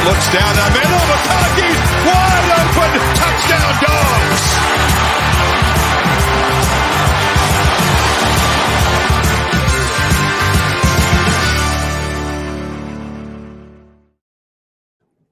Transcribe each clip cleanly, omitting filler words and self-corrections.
looks down the middle. McConkey's wide open. Touchdown, Dogs.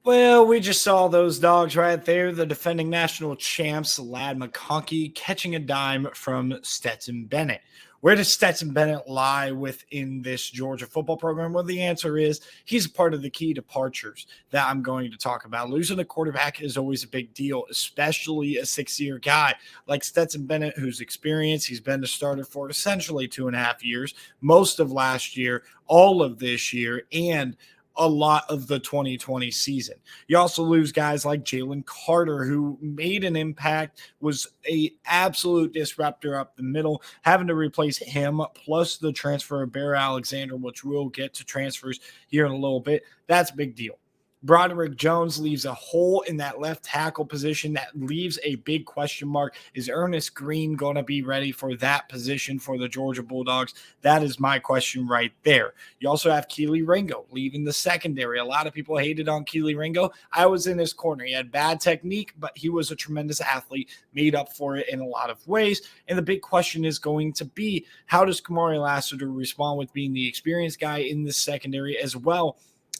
Well, we just saw those Dogs right there. The defending national champs, Ladd McConkey, catching a dime from Stetson Bennett. Where does Stetson Bennett lie within this Georgia football program? Well, the answer is he's part of the key departures that I'm going to talk about. Losing a quarterback is always a big deal, especially a six-year guy like Stetson Bennett, who's experienced. He's been the starter for essentially 2.5 years, most of last year, all of this year, and a lot of the 2020 season. You also lose guys like Jalen Carter, who made an impact, was a absolute disruptor up the middle, having to replace him, plus the transfer of Bear Alexander, which we'll get to transfers here in a little bit. That's a big deal. Broderick Jones leaves a hole in that left tackle position that leaves a big question mark. Is Ernest Green going to be ready for that position for the Georgia Bulldogs? That is my question right there. You also have Keely Ringo leaving the secondary. A lot of people hated on Keely Ringo. I was in his corner. He had bad technique, but he was a tremendous athlete, made up for it in a lot of ways. And the big question is going to be, how does Kamari Lassiter respond with being the experienced guy in the secondary, as well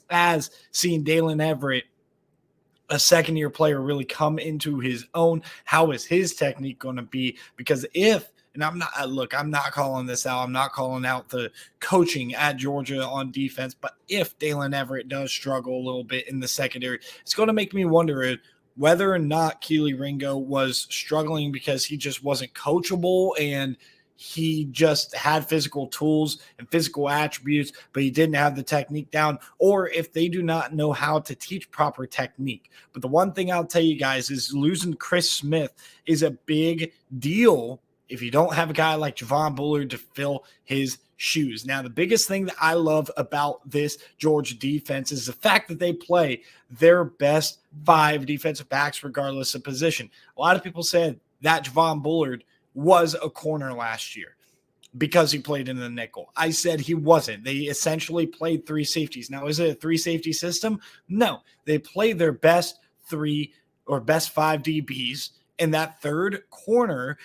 as seeing Dalen Everett, a second-year player, really come into his own? How is his technique going to be? Because I'm not calling this out. I'm not calling out the coaching at Georgia on defense, but if Dalen Everett does struggle a little bit in the secondary, it's going to make me wonder whether or not Keely Ringo was struggling because he just wasn't coachable and he just had physical tools and physical attributes, but he didn't have the technique down, or if they do not know how to teach proper technique. But the one thing I'll tell you guys is losing Chris Smith is a big deal if you don't have a guy like Javon Bullard to fill his shoes. Now, the biggest thing that I love about this Georgia defense is the fact that they play their best 5 defensive backs regardless of position. A lot of people said that Javon Bullard was a corner last year because he played in the nickel. I said he wasn't. They essentially played 3 safeties. Now, is it a 3-safety system? No. They play their best 3 or best 5 DBs, and that third corner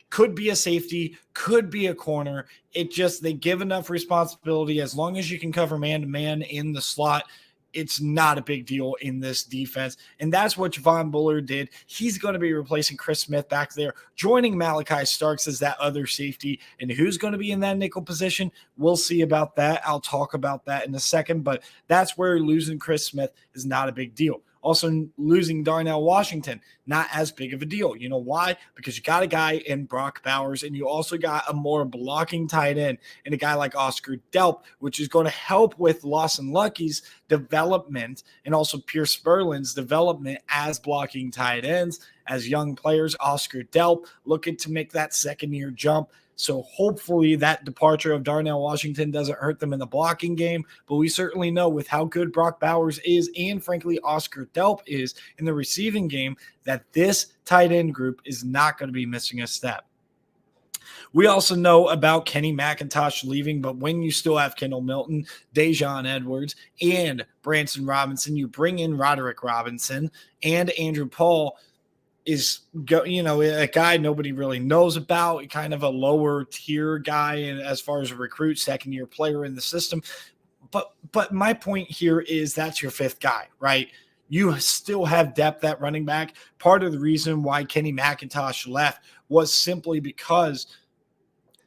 could be a safety, could be a corner. They give enough responsibility. As long as you can cover man-to-man in the slot, it's not a big deal in this defense. And that's what Javon Bullard did. He's going to be replacing Chris Smith back there, joining Malachi Starks as that other safety. And who's going to be in that nickel position? We'll see about that. I'll talk about that in a second, but that's where losing Chris Smith is not a big deal. Also, losing Darnell Washington, not as big of a deal. You know why? Because you got a guy in Brock Bowers, and you also got a more blocking tight end and a guy like Oscar Delp, which is going to help with Lawson Lucky's development and also Pierce Sperlin's development as blocking tight ends, as young players. Oscar Delp looking to make that second-year jump. So hopefully that departure of Darnell Washington doesn't hurt them in the blocking game. But we certainly know with how good Brock Bowers is and, frankly, Oscar Delp is in the receiving game that this tight end group is not going to be missing a step. We also know about Kenny McIntosh leaving, but when you still have Kendall Milton, Dejon Edwards, and Branson Robinson, you bring in Roderick Robinson and Andrew Paul is a guy nobody really knows about, kind of a lower tier guy and as far as a recruit, second-year player in the system. But my point here is that's your 5th guy, right? You still have depth at running back. Part of the reason why Kenny McIntosh left was simply because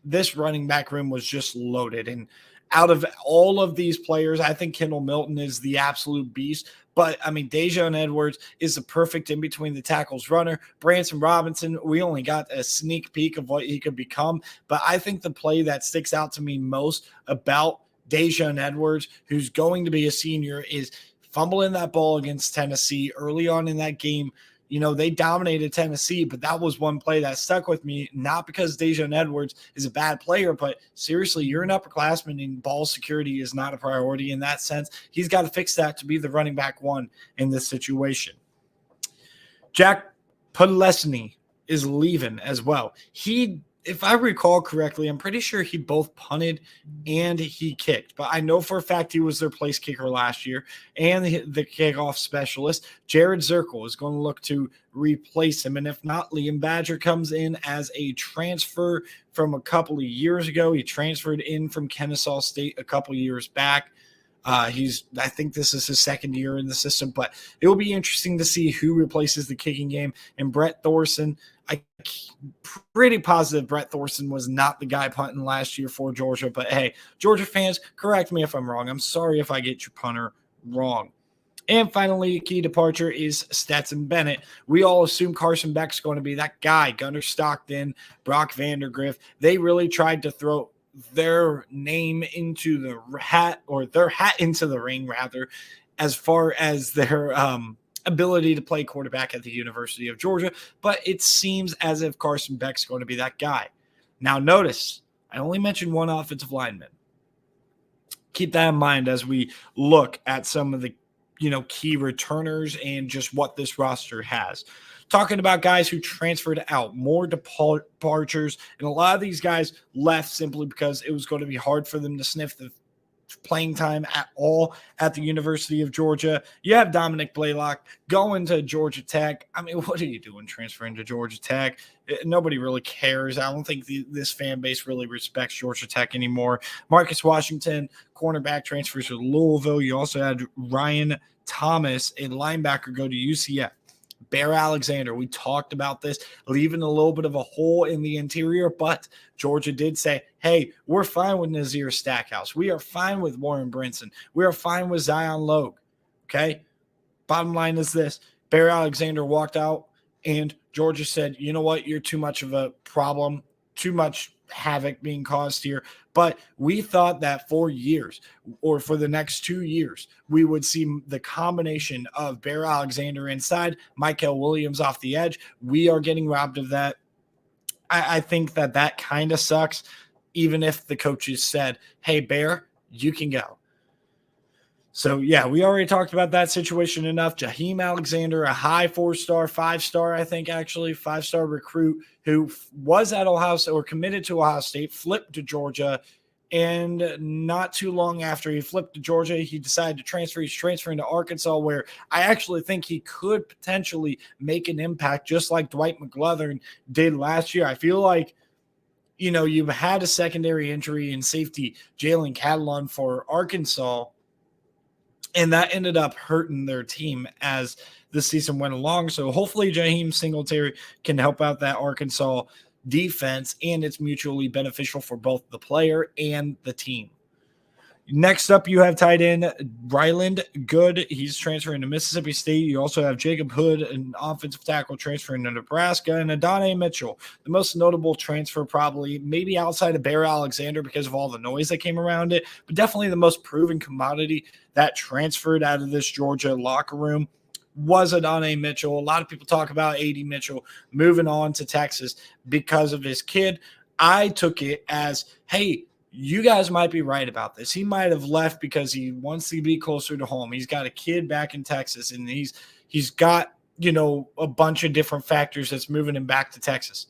this running back room was just loaded. And out of all of these players, I think Kendall Milton is the absolute beast. But, I mean, Dejon Edwards is the perfect in-between the tackles runner. Branson Robinson, we only got a sneak peek of what he could become. But I think the play that sticks out to me most about Dejon Edwards, who's going to be a senior, is fumbling that ball against Tennessee early on in that game. You know, they dominated Tennessee, but that was one play that stuck with me, not because Dejon Edwards is a bad player, but seriously, you're an upperclassman and ball security is not a priority in that sense. He's got to fix that to be the running back 1 in this situation. Jack Podlesny is leaving as well. He if I recall correctly, I'm pretty sure he both punted and he kicked. But I know for a fact he was their place kicker last year and the kickoff specialist. Jared Zirkle is going to look to replace him. And if not, Liam Badger comes in as a transfer from a couple of years ago. He transferred in from Kennesaw State a couple of years back. I think this is his second year in the system, but it will be interesting to see who replaces the kicking game. And Brett Thorson, I'm pretty positive Brett Thorson was not the guy punting last year for Georgia. But hey, Georgia fans, correct me if I'm wrong. I'm sorry if I get your punter wrong. And finally, key departure is Stetson Bennett. We all assume Carson Beck's going to be that guy. Gunnar Stockton, Brock Vandergriff. They really tried to throw their name into the hat, or their hat into the ring, rather, as far as their ability to play quarterback at the University of Georgia. But it seems as if Carson Beck's going to be that guy. Now, notice, I only mentioned one offensive lineman. Keep that in mind as we look at some of the key returners and just what this roster has. Talking about guys who transferred out, more departures, and a lot of these guys left simply because it was going to be hard for them to sniff the playing time at all at the University of Georgia. You have Dominic Blaylock going to Georgia Tech. I mean, what are you doing transferring to Georgia Tech? Nobody really cares. I don't think this fan base really respects Georgia Tech anymore. Marcus Washington, cornerback, transfers to Louisville. You also had Ryan Thomas, a linebacker, go to UCF. Bear Alexander, we talked about this, leaving a little bit of a hole in the interior, but Georgia did say, hey, we're fine with Nazir Stackhouse. We are fine with Warren Brinson. We are fine with Zion Logue. Okay? Bottom line is this. Bear Alexander walked out, and Georgia said, you know what? You're too much of a problem, too much havoc being caused here. But we thought that for years, or for the next 2 years, we would see the combination of Bear Alexander inside, Michael Williams off the edge. We are getting robbed of that. I think that kind of sucks, even if the coaches said, hey, Bear, you can go. So, yeah, we already talked about that situation enough. Jaheim Alexander, a high 4-star, 5-star, I think, actually, 5-star recruit who was at Ohio State or committed to Ohio State, flipped to Georgia, and not too long after he flipped to Georgia, he decided to transfer. He's transferring to Arkansas, where I actually think he could potentially make an impact, just like Dwight McGlothern did last year. I feel like, you've had a secondary injury in safety, Jalen Catalon for Arkansas, and that ended up hurting their team as the season went along. So hopefully Jaheim Singletary can help out that Arkansas defense, and it's mutually beneficial for both the player and the team. Next up, you have tight end Ryland Good. He's transferring to Mississippi State. You also have Jacob Hood, an offensive tackle, transferring to Nebraska, and Adonai Mitchell, the most notable transfer probably, maybe outside of Bear Alexander because of all the noise that came around it, but definitely the most proven commodity that transferred out of this Georgia locker room was Adonai Mitchell. A lot of people talk about A.D. Mitchell moving on to Texas because of his kid. I took it as, hey, you guys might be right about this. He might have left because he wants to be closer to home. He's got a kid back in Texas, and he's got, a bunch of different factors that's moving him back to Texas.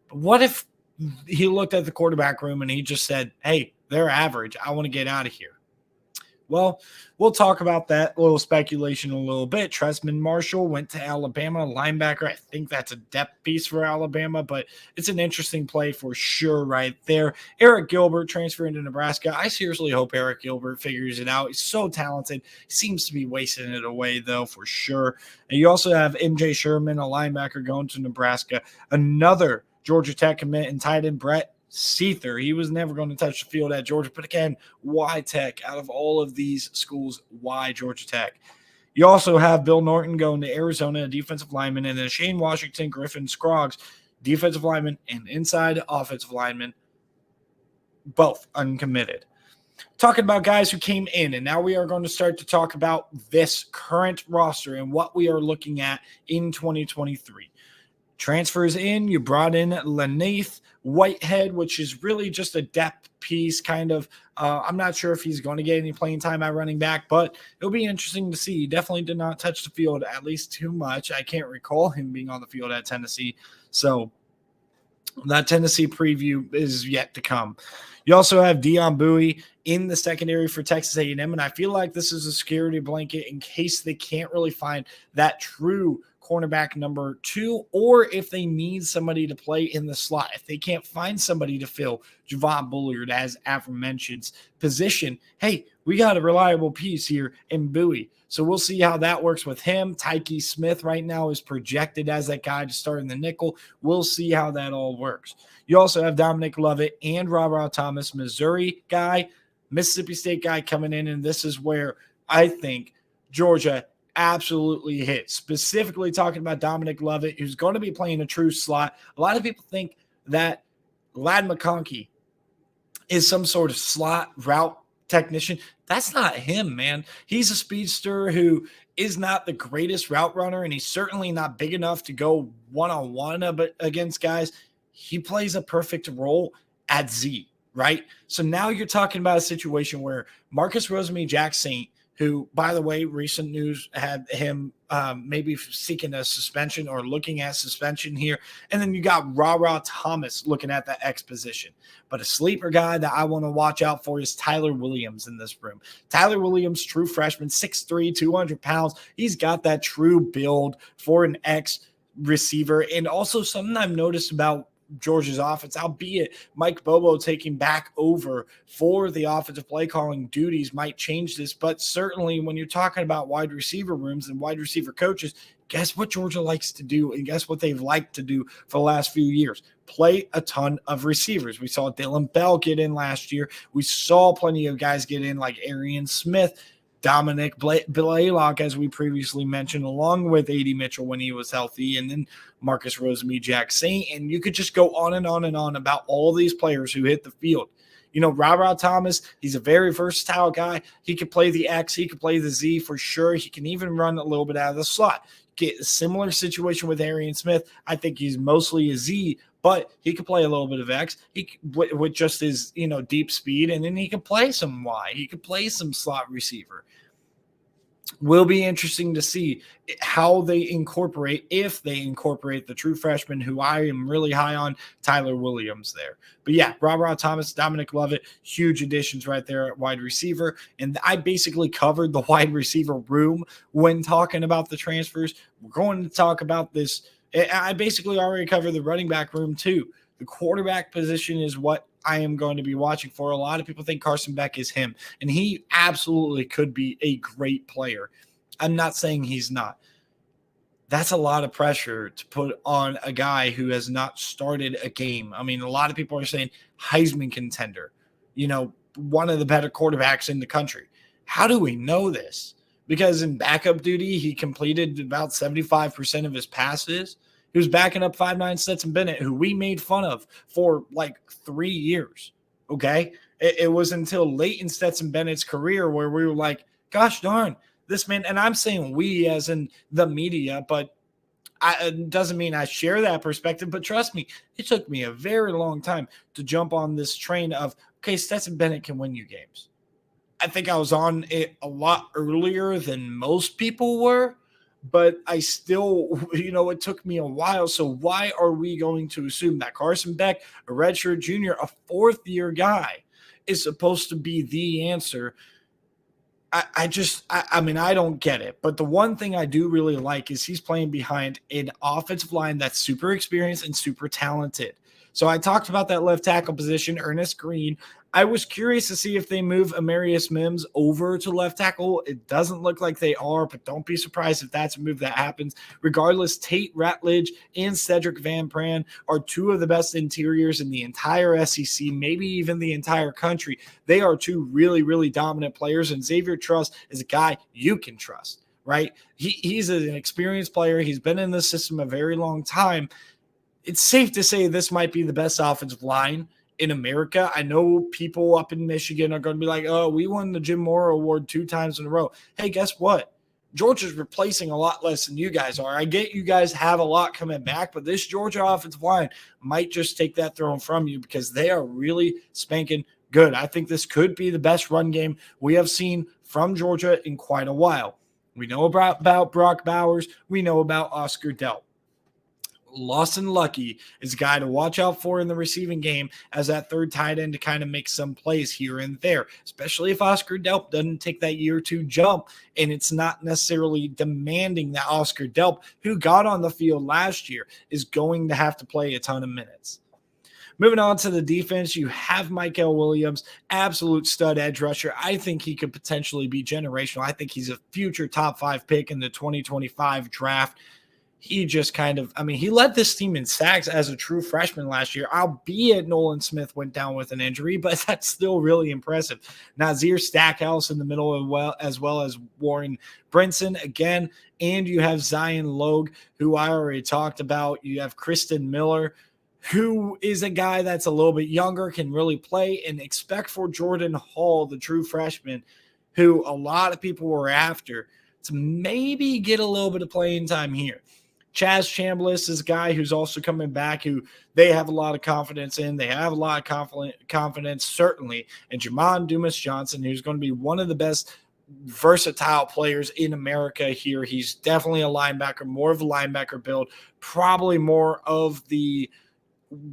But what if he looked at the quarterback room and he just said, hey, they're average. I want to get out of here? Well, we'll talk about that little speculation a little bit. Tresman Marshall went to Alabama, linebacker. I think that's a depth piece for Alabama, but it's an interesting play for sure right there. Eric Gilbert transferring to Nebraska. I seriously hope Eric Gilbert figures it out. He's so talented. He seems to be wasting it away, though, for sure. And you also have MJ Sherman, a linebacker, going to Nebraska. Another Georgia Tech commit and tight end Brett Seether. He was never going to touch the field at Georgia. But again, why Tech? Out of all of these schools, why Georgia Tech? You also have Bill Norton going to Arizona, a defensive lineman, and then Shane Washington, Griffin Scroggs, defensive lineman and inside offensive lineman, both uncommitted. Talking about guys who came in, and now we are going to start to talk about this current roster and what we are looking at in 2023. Transfers in, you brought in Lenaith Whitehead, which is really just a depth piece, kind of. I'm not sure if he's going to get any playing time at running back, but it'll be interesting to see. He definitely did not touch the field at least too much. I can't recall him being on the field at Tennessee. So That Tennessee preview is yet to come. You also have Deion Bowie in the secondary for Texas A&M, and I feel like this is a security blanket in case they can't really find that true cornerback number 2, or if they need somebody to play in the slot. If they can't find somebody to fill Javon Bullard, as aforementioned position, hey, we got a reliable piece here in Bowie. So we'll see how that works with him. Tyke Smith right now is projected as that guy to start in the nickel. We'll see how that all works. You also have Dominic Lovett and Robert Thomas, Missouri guy, Mississippi State guy coming in, and this is where I think Georgia absolutely hit. Specifically talking about Dominic Lovett, who's going to be playing a true slot. A lot of people think that Ladd McConkey is some sort of slot route technician. That's not him, man. He's a speedster who is not the greatest route runner, and he's certainly not big enough to go one-on-one against guys. He plays a perfect role at Z, right? So now you're talking about a situation where Marcus Rosemy-Jack Saint, who, by the way, recent news had him maybe seeking a suspension or looking at suspension here. And then you got Ra Thomas looking at the X position. But a sleeper guy that I want to watch out for is Tyler Williams in this room. Tyler Williams, true freshman, 6'3", 200 pounds. He's got that true build for an X receiver. And also something I've noticed about Georgia's offense, albeit Mike Bobo taking back over for the offensive play calling duties might change this, but certainly when you're talking about wide receiver rooms and wide receiver coaches, guess what Georgia likes to do, and guess what they've liked to do for the last few years? Play a ton of receivers. We saw Dylan Bell get in last year. We saw plenty of guys get in like Arian Smith, Dominic Blaylock, as we previously mentioned, along with A.D. Mitchell when he was healthy, and then Marcus Rosemy-Jack Saint. And you could just go on and on and on about all these players who hit the field. You know, Robert Thomas, he's a very versatile guy. He could play the X. He could play the Z for sure. He can even run a little bit out of the slot. Get a similar situation with Arian Smith. I think he's mostly a Z, but he could play a little bit of X. He with just his, deep speed, and then he could play some Y. He could play some slot receiver. Will be interesting to see how they incorporate, if they incorporate the true freshman who I am really high on, Tyler Williams there. But yeah, Robert Thomas, Dominic Lovett, huge additions right there at wide receiver. And I basically covered the wide receiver room when talking about the transfers. We're going to talk about this. I basically already covered the running back room too. The quarterback position is what I am going to be watching for. A lot of people think Carson Beck is him, and he absolutely could be a great player. I'm not saying he's not. That's a lot of pressure to put on a guy who has not started a game. I mean, a lot of people are saying Heisman contender, one of the better quarterbacks in the country. How do we know this? Because in backup duty, he completed about 75% of his passes. He was backing up 5'9" Stetson Bennett, who we made fun of for like 3 years, okay? It was until late in Stetson Bennett's career where we were like, gosh darn, this man, and I'm saying we as in the media, but it doesn't mean I share that perspective, but trust me, it took me a very long time to jump on this train of, okay, Stetson Bennett can win you games. I think I was on it a lot earlier than most people were, but I still, it took me a while. So why are we going to assume that Carson Beck, a redshirt junior, a fourth-year guy, is supposed to be the answer? I don't get it. But the one thing I do really like is he's playing behind an offensive line that's super experienced and super talented. So I talked about that left tackle position, Ernest Green. I was curious to see if they move Amarius Mims over to left tackle. It doesn't look like they are, but don't be surprised if that's a move that happens. Regardless, Tate Ratledge and Cedric Van Pran are two of the best interiors in the entire SEC, maybe even the entire country. They are two really, really dominant players, and Xavier Truss is a guy you can trust, right? He's an experienced player. He's been in the system a very long time. It's safe to say this might be the best offensive line in America. I know people up in Michigan are going to be like, oh, we won the Jim Mora Award 2 times in a row. Hey, guess what? Georgia's replacing a lot less than you guys are. I get you guys have a lot coming back, but this Georgia offensive line might just take that throne from you because they are really spanking good. I think this could be the best run game we have seen from Georgia in quite a while. We know about Brock Bowers. We know about Oscar Delp. Lawson Lucky is a guy to watch out for in the receiving game as that third tight end to kind of make some plays here and there, especially if Oscar Delp doesn't take that year or two jump and it's not necessarily demanding that Oscar Delp, who got on the field last year, is going to have to play a ton of minutes. Moving on to the defense, you have Michael Williams, absolute stud edge rusher. I think he could potentially be generational. I think he's a future top 5 pick in the 2025 draft. He just he led this team in sacks as a true freshman last year, albeit Nolan Smith went down with an injury, but that's still really impressive. Nazir Stackhouse in the middle as well as Warren Brinson again, and you have Zion Logue, who I already talked about. You have Kristen Miller, who is a guy that's a little bit younger, can really play, and expect for Jordan Hall, the true freshman, who a lot of people were after, to maybe get a little bit of playing time here. Chaz Chambliss is a guy who's also coming back, who they have a lot of confidence in. They have a lot of confidence, certainly, in Jamon Dumas Johnson, who's going to be one of the best versatile players in America here. He's definitely a linebacker, more of a linebacker build, probably more of the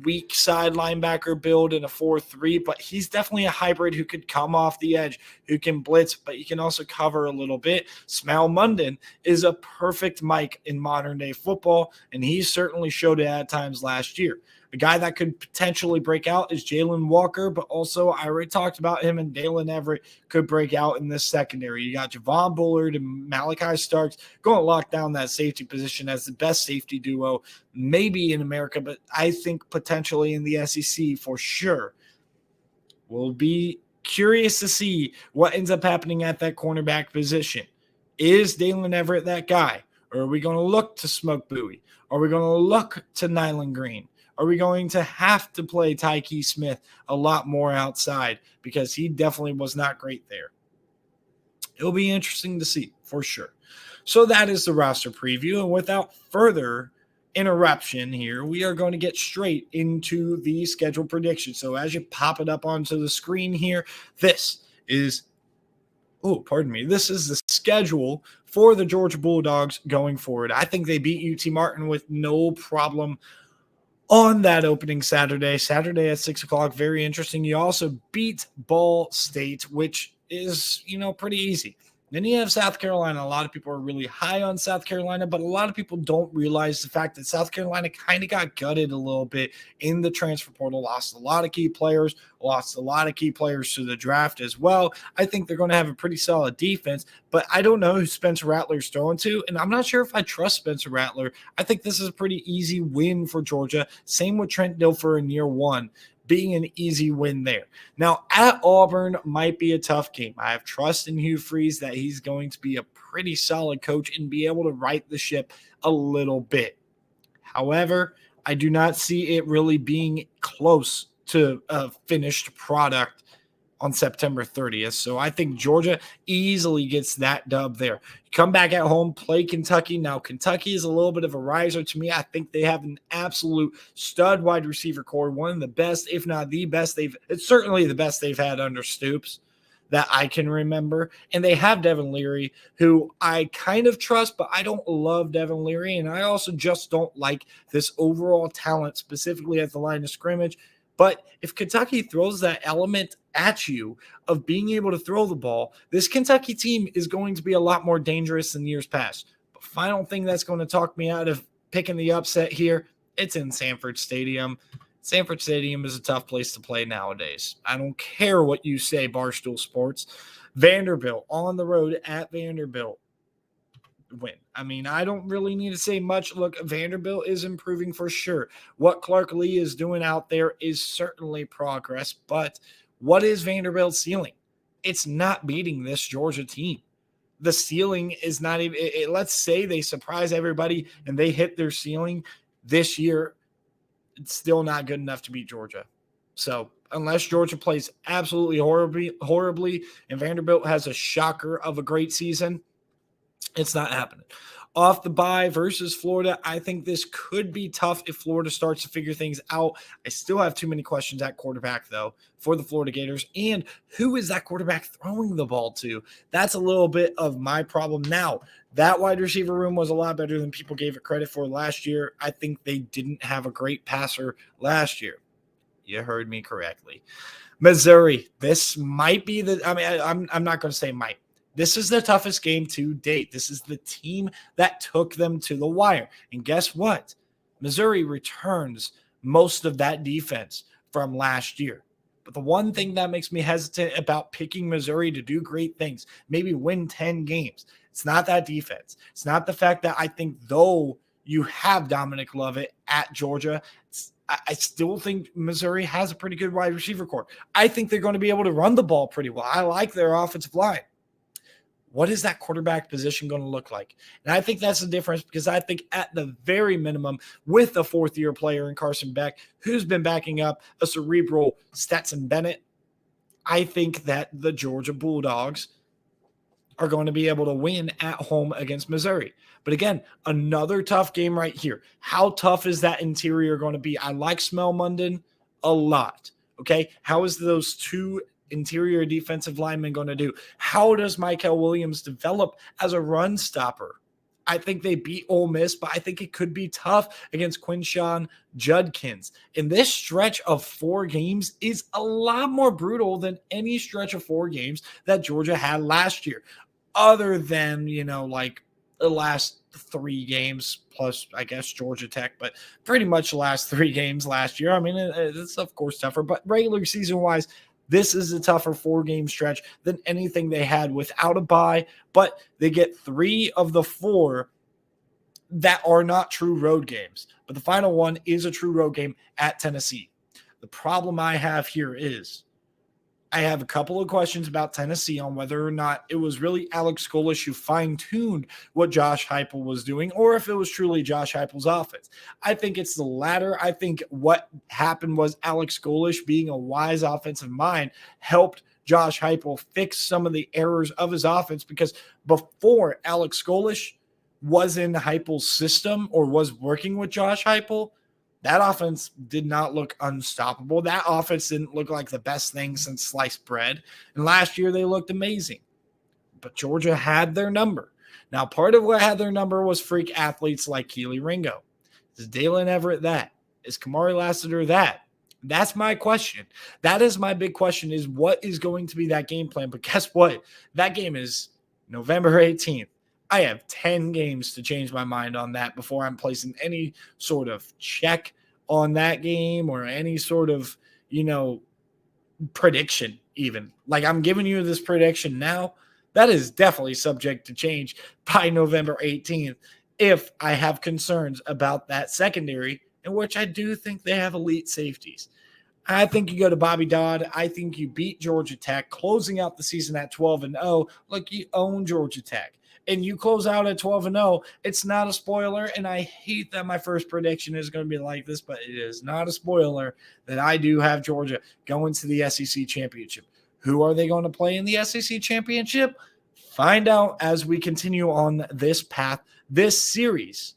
weak side linebacker build in a 4-3, but he's definitely a hybrid who could come off the edge, who can blitz, but he can also cover a little bit. Smal Munden is a perfect Mike in modern day football, and he certainly showed it at times last year. A guy that could potentially break out is Jalen Walker, but also I already talked about him, and Dalen Everett could break out in this secondary. You got Javon Bullard and Malachi Starks going to lock down that safety position as the best safety duo maybe in America, but I think potentially in the SEC for sure. We'll be curious to see what ends up happening at that cornerback position. Is Dalen Everett that guy? Or are we going to look to Smoke Bowie? Are we going to look to Nyland Green? Are we going to have to play Tyke Smith a lot more outside, because he definitely was not great there? It'll be interesting to see for sure. So that is the roster preview. And without further interruption here, we are going to get straight into the schedule prediction. So as you pop it up onto the screen here, this is the schedule for the Georgia Bulldogs going forward. I think they beat UT Martin with no problem on that opening Saturday at 6 o'clock. Very interesting. You also beat Ball State, which is, pretty easy. Then you have South Carolina. A lot of people are really high on South Carolina, but a lot of people don't realize the fact that South Carolina kind of got gutted a little bit in the transfer portal, lost a lot of key players to the draft as well. I think they're going to have a pretty solid defense, but I don't know who Spencer Rattler's throwing to, and I'm not sure if I trust Spencer Rattler. I think this is a pretty easy win for Georgia. Same with Trent Dilfer in year one, being an easy win there. Now, at Auburn might be a tough game. I have trust in Hugh Freeze that he's going to be a pretty solid coach and be able to right the ship a little bit. However, I do not see it really being close to a finished product on September 30th. So I think Georgia easily gets that dub there. Come back at home, play Kentucky. Now, Kentucky is a little bit of a riser to me. I think they have an absolute stud wide receiver core, one of the best, if not the best. It's certainly the best they've had under Stoops that I can remember. And they have Devin Leary, who I kind of trust, but I don't love Devin Leary. And I also just don't like this overall talent, specifically at the line of scrimmage. But if Kentucky throws that element at you of being able to throw the ball, this Kentucky team is going to be a lot more dangerous than years past. But final thing that's going to talk me out of picking the upset here, it's in Sanford Stadium. Sanford Stadium is a tough place to play nowadays. I don't care what you say, Barstool Sports. Vanderbilt on the road at Vanderbilt. Win. I mean, I don't really need to say much. Look, Vanderbilt is improving for sure. What Clark Lee is doing out there is certainly progress, but what is Vanderbilt's ceiling? It's not beating this Georgia team. The ceiling is not even, let's say they surprise everybody and they hit their ceiling this year, it's still not good enough to beat Georgia. So unless Georgia plays absolutely horribly and Vanderbilt has a shocker of a great season, it's not happening. Off the bye versus Florida, I think this could be tough if Florida starts to figure things out. I still have too many questions at quarterback, though, for the Florida Gators. And who is that quarterback throwing the ball to? That's a little bit of my problem. Now, that wide receiver room was a lot better than people gave it credit for last year. I think they didn't have a great passer last year. You heard me correctly. Missouri, this might be I'm not going to say might. This is the toughest game to date. This is the team that took them to the wire. And guess what? Missouri returns most of that defense from last year. But the one thing that makes me hesitant about picking Missouri to do great things, maybe win 10 games, it's not that defense. It's not the fact that I think though you have Dominic Lovett at Georgia, I still think Missouri has a pretty good wide receiver core. I think they're going to be able to run the ball pretty well. I like their offensive line. What is that quarterback position going to look like? And I think that's the difference because I think at the very minimum, with a fourth-year player in Carson Beck, who's been backing up a cerebral Stetson Bennett, I think that the Georgia Bulldogs are going to be able to win at home against Missouri. But again, another tough game right here. How tough is that interior going to be? I like Smell Munden a lot. Okay. How is those two interior defensive linemen going to do? How does Michael Williams develop as a run stopper? I think they beat Ole Miss, but I think it could be tough against Quinshawn Judkins. And this stretch of 4 games is a lot more brutal than any stretch of 4 games that Georgia had last year, other than, like the last 3 games plus, I guess, Georgia Tech, but pretty much the last 3 games last year. I mean, it's of course tougher, but regular season wise, this is a tougher 4-game stretch than anything they had without a bye, but they get 3 of the 4 that are not true road games. But the final one is a true road game at Tennessee. The problem I have here is I have a couple of questions about Tennessee on whether or not it was really Alex Golesh who fine-tuned what Josh Heupel was doing, or if it was truly Josh Heupel's offense. I think it's the latter. I think what happened was Alex Golesh, being a wise offensive mind, helped Josh Heupel fix some of the errors of his offense, because before Alex Golesh was in Heupel's system or was working with Josh Heupel, that offense did not look unstoppable. That offense didn't look like the best thing since sliced bread. And last year they looked amazing. But Georgia had their number. Now, part of what had their number was freak athletes like Keely Ringo. Is Dalen Everett that? Is Kamari Lassiter that? That's my question. That is my big question, is what is going to be that game plan? But guess what? That game is November 18th. I have 10 games to change my mind on that before I'm placing any sort of check on that game or any sort of, prediction even. Like, I'm giving you this prediction now. That is definitely subject to change by November 18th if I have concerns about that secondary, in which I do think they have elite safeties. I think you go to Bobby Dodd. I think you beat Georgia Tech, closing out the season at 12-0. Like, you own Georgia Tech. And you close out at 12-0, it's not a spoiler. And I hate that my first prediction is going to be like this, but it is not a spoiler that I do have Georgia going to the SEC championship. Who are they going to play in the SEC championship? Find out as we continue on this path, this series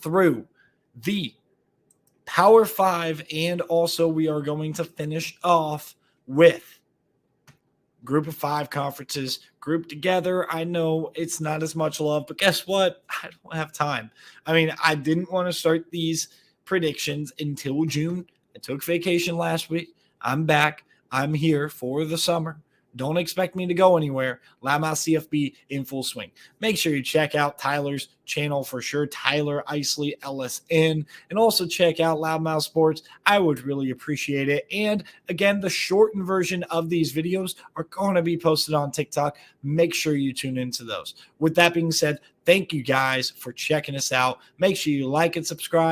through the Power 5. And also we are going to finish off with Group of 5 conferences grouped together. I know it's not as much love, but guess what? I don't have time. I mean, I didn't want to start these predictions until June. I took vacation last week. I'm back. I'm here for the summer. Don't expect me to go anywhere. Loudmouth CFB in full swing. Make sure you check out Tyler's channel for sure. Tyler Isley LSN. And also check out Loudmouth Sports. I would really appreciate it. And again, the shortened version of these videos are going to be posted on TikTok. Make sure you tune into those. With that being said, thank you guys for checking us out. Make sure you like and subscribe.